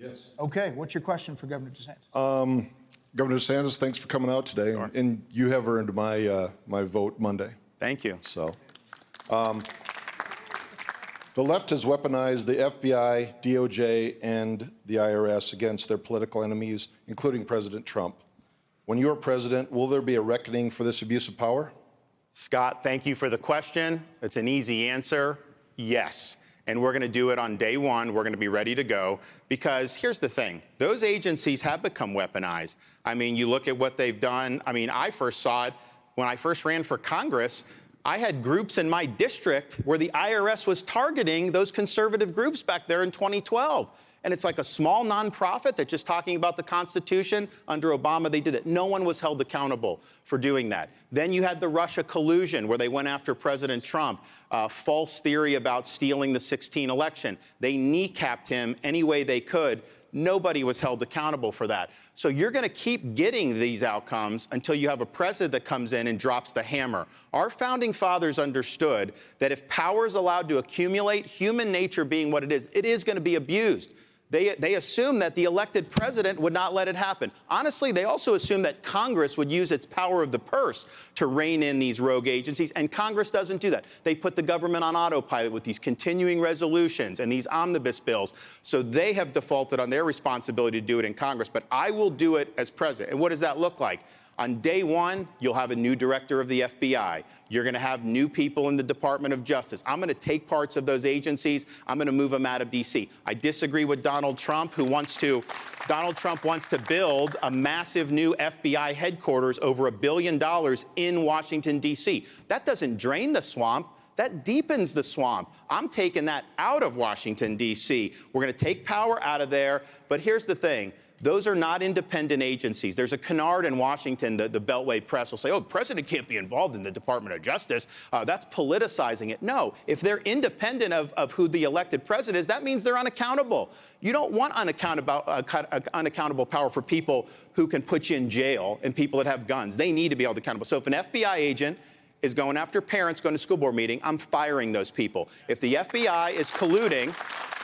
Yes. Okay, what's your question for Governor DeSantis? Governor DeSantis, thanks for coming out today, Sure. and you have earned my my vote Monday. Thank you. So, the left has weaponized the FBI, DOJ, and the IRS against their political enemies, including President Trump. When you are president, will there be a reckoning for this abuse of power? Scott, thank you for the question. It's an easy answer. Yes. And we're going to do it on day one. We're going to be ready to go because here's the thing. Those agencies have become weaponized. I mean, you look at what they've done. I mean, I first saw it when I first ran for Congress. I had groups in my district where the IRS was targeting those conservative groups back there in 2012. And it's like a small nonprofit that's just talking about the Constitution. Under Obama, they did it. No one was held accountable for doing that. Then you had the Russia collusion where they went after President Trump, false theory about stealing the 2016 election. They kneecapped him any way they could. Nobody was held accountable for that. So you're going to keep getting these outcomes until you have a president that comes in and drops the hammer. Our founding fathers understood that if power is allowed to accumulate, human nature being what it is going to be abused. They assume that the elected president would not let it happen. Honestly, they also assume that Congress would use its power of the purse to rein in these rogue agencies, and Congress doesn't do that. They put the government on autopilot with these continuing resolutions and these omnibus bills. So they have defaulted on their responsibility to do it in Congress, but I will do it as president. And what does that look like? On day one, you'll have a new director of the FBI. You're going to have new people in the Department of Justice. I'm going to take parts of those agencies. I'm going to move them out of D.C. I disagree with Donald Trump, Donald Trump wants to build a massive new FBI headquarters over $1 billion in Washington, D.C. That doesn't drain the swamp. That deepens the swamp. I'm taking that out of Washington, D.C. We're going to take power out of there. But here's the thing. Those are not independent agencies. There's a canard in Washington, the Beltway press will say, oh, the president can't be involved in the Department of Justice. That's politicizing it. No, if they're independent of who the elected president is, that means they're unaccountable. You don't want unaccountable power for people who can put you in jail and people that have guns. They need to be held accountable. So if an FBI agent is going after parents going to school board meeting, I'm firing those people. If the FBI is colluding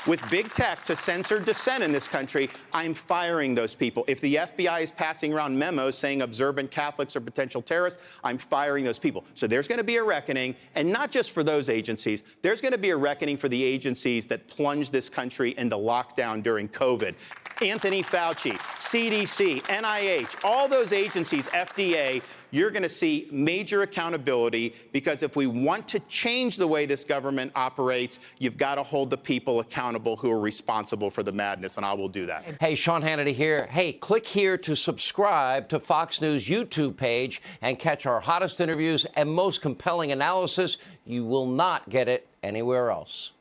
with big tech to censor dissent in this country, I'm firing those people. If the FBI is passing around memos saying observant Catholics are potential terrorists, I'm firing those people. So there's going to be a reckoning, and not just for those agencies. There's going to be a reckoning for the agencies that plunged this country into lockdown during COVID. Anthony Fauci, CDC, NIH, all those agencies, FDA, you're going to see major accountability because if we want to change the way this government operates, you've got to hold the people accountable who are responsible for the madness, and I will do that. Hey, Sean Hannity here. Hey, click here to subscribe to Fox News YouTube page and catch our hottest interviews and most compelling analysis. You will not get it anywhere else.